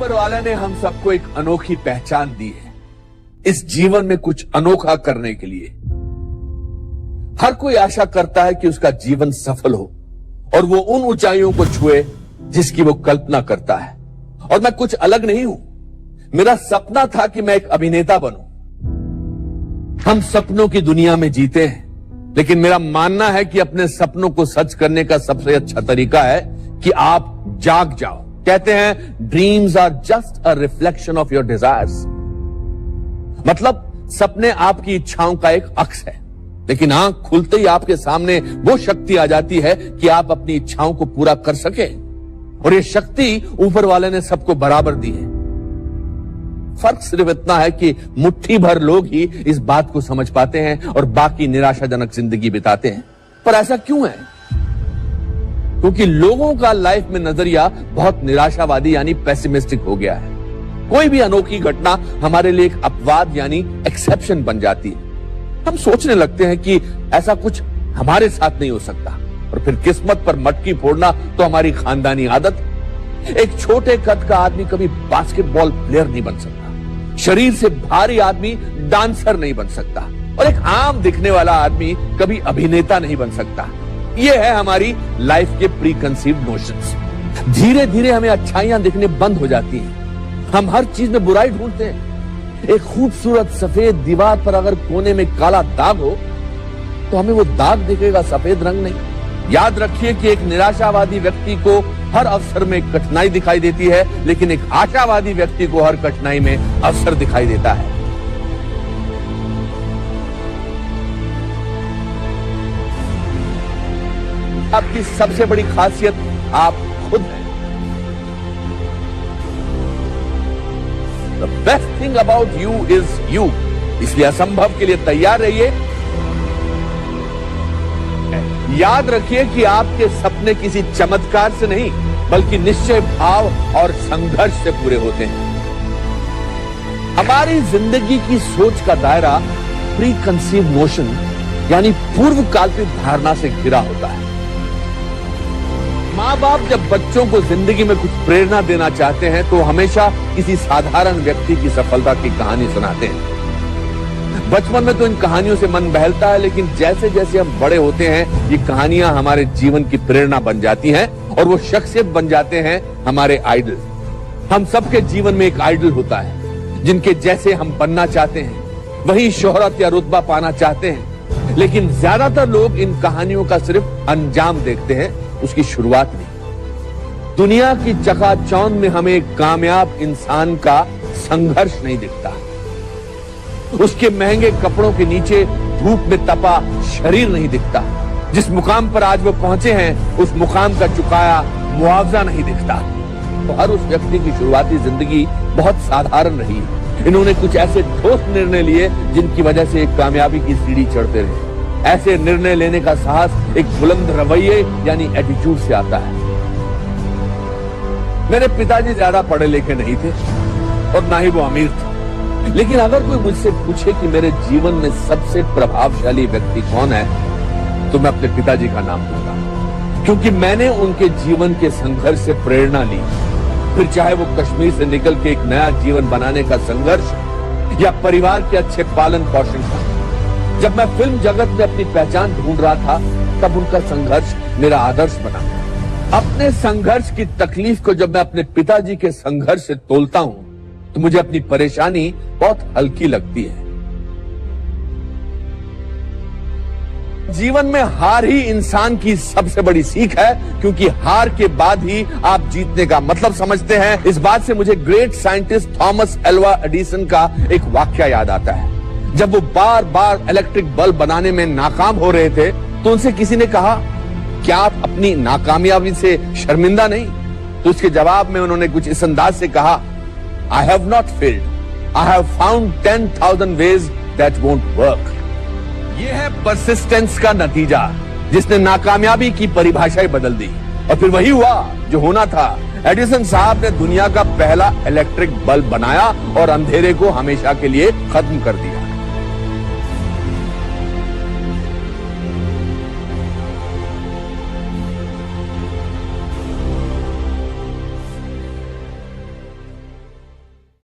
ऊपर वाले ने हम सबको एक अनोखी पहचान दी है इस जीवन में कुछ अनोखा करने के लिए। हर कोई आशा करता है कि उसका जीवन सफल हो और वो उन ऊंचाइयों को छुए जिसकी वो कल्पना करता है। और मैं कुछ अलग नहीं हूं। मेरा सपना था कि मैं एक अभिनेता बनूं। हम सपनों की दुनिया में जीते हैं, लेकिन मेरा मानना है कि अपने सपनों को सच करने का सबसे अच्छा तरीका है कि आप जाग जाओ। कहते हैं dreams are just a reflection of your desires. मतलब सपने आपकी इच्छाओं का एक अक्स है, लेकिन आंख खुलते ही आपके सामने वो शक्ति आ जाती है कि आप अपनी इच्छाओं को पूरा कर सके। और ये शक्ति ऊपर वाले ने सबको बराबर दी है। फर्क सिर्फ इतना है कि मुट्ठी भर लोग ही इस बात को समझ पाते हैं और बाकी निराशाजनक जिंदगी बिताते हैं। पर ऐसा क्यों है? क्योंकि लोगों का लाइफ में नजरिया बहुत निराशावादी यानी पेसिमिस्टिक हो गया है। कोई भी अनोखी घटना हमारे लिए एक अपवाद यानी एक्सेप्शन बन जाती है। हम सोचने लगते हैं कि ऐसा कुछ हमारे साथ नहीं हो सकता, और फिर किस्मत पर मटकी फोड़ना तो हमारी खानदानी आदत। एक छोटे कद का आदमी कभी बास्केटबॉल प्लेयर नहीं बन सकता, शरीर से भारी आदमी डांसर नहीं बन सकता, और एक आम दिखने वाला आदमी कभी अभिनेता नहीं बन सकता। यह है हमारी लाइफ के प्री कंसीव्ड नोशंस। धीरे धीरे हमें अच्छाइयां दिखने बंद हो जाती हैं। हम हर चीज में बुराई ढूंढते हैं। एक खूबसूरत सफेद दीवार पर अगर कोने में काला दाग हो तो हमें वो दाग दिखेगा, सफेद रंग नहीं। याद रखिए कि एक निराशावादी व्यक्ति को हर अवसर में कठिनाई दिखाई देती है, लेकिन एक आशावादी व्यक्ति को हर कठिनाई में अवसर दिखाई देता है। आपकी सबसे बड़ी खासियत आप खुद हैं। The best thing about you is you। इसलिए असंभव के लिए तैयार रहिए। याद रखिए कि आपके सपने किसी चमत्कार से नहीं, बल्कि निश्चय भाव और संघर्ष से पूरे होते हैं। हमारी जिंदगी की सोच का दायरा प्री कंसीव नोशन यानी पूर्व कल्पित धारणा से घिरा होता है। माँ बाप जब बच्चों को जिंदगी में कुछ प्रेरणा देना चाहते हैं तो हमेशा किसी साधारण व्यक्ति की सफलता की कहानी सुनाते हैं। बचपन में तो इन कहानियों से मन बहलता है, लेकिन जैसे जैसे हम बड़े होते हैं ये कहानियां हमारे जीवन की प्रेरणा बन जाती हैं और वो शख्सियत बन जाते हैं हमारे आइडल। हम सबके जीवन में एक आइडल होता है जिनके जैसे हम बनना चाहते हैं, वही शोहरत या रुतबा पाना चाहते हैं। लेकिन ज्यादातर लोग इन कहानियों का सिर्फ अंजाम देखते हैं, उसकी शुरुआत नहीं। दुनिया की चकाचौंध में हमें एक कामयाब इंसान का संघर्ष नहीं दिखता। उसके महंगे कपड़ों के नीचे धूप में तपा शरीर नहीं दिखता। जिस मुकाम पर आज वो पहुंचे हैं उस मुकाम का चुकाया मुआवजा नहीं दिखता। तो हर उस व्यक्ति की शुरुआती जिंदगी बहुत साधारण रही। इन्होंने कुछ ऐसे ठोस निर्णय लिए जिनकी वजह से एक कामयाबी की सीढ़ी चढ़ते रहे। ऐसे निर्णय लेने का साहस एक बुलंद रवैये यानी एटीट्यूड से आता है। मेरे पिताजी ज्यादा पढ़े लिखे नहीं थे और ना ही वो अमीर थे, लेकिन अगर कोई मुझसे पूछे कि मेरे जीवन में सबसे प्रभावशाली व्यक्ति कौन है तो मैं अपने पिताजी का नाम दूंगा, क्योंकि मैंने उनके जीवन के संघर्ष से प्रेरणा ली। फिर चाहे वो कश्मीर से निकल के एक नया जीवन बनाने का संघर्ष या परिवार के अच्छे पालन पोषण का। जब मैं फिल्म जगत में अपनी पहचान ढूंढ रहा था तब उनका संघर्ष मेरा आदर्श बना। अपने संघर्ष की तकलीफ को जब मैं अपने पिताजी के संघर्ष से तोलता हूं तो मुझे अपनी परेशानी बहुत हल्की लगती है। जीवन में हार ही इंसान की सबसे बड़ी सीख है, क्योंकि हार के बाद ही आप जीतने का मतलब समझते हैं। इस बात से मुझे great scientist Thomas Alva Edison का एक वाक्य याद आता है। जब वो बार बार इलेक्ट्रिक बल्ब बनाने में नाकाम हो रहे थे तो उनसे किसी ने कहा, क्या आप अपनी नाकामयाबी से शर्मिंदा नहीं? तो उसके जवाब में उन्होंने कुछ इस अंदाज से कहा, I have not failed. I have found 10,000 ways that won't work. ये है परसिस्टेंस का नतीजा, जिसने नाकामयाबी की परिभाषा बदल दी। और फिर वही हुआ जो होना था। एडिसन साहब ने दुनिया का पहला इलेक्ट्रिक बल्ब बनाया और अंधेरे को हमेशा के लिए खत्म कर दिया।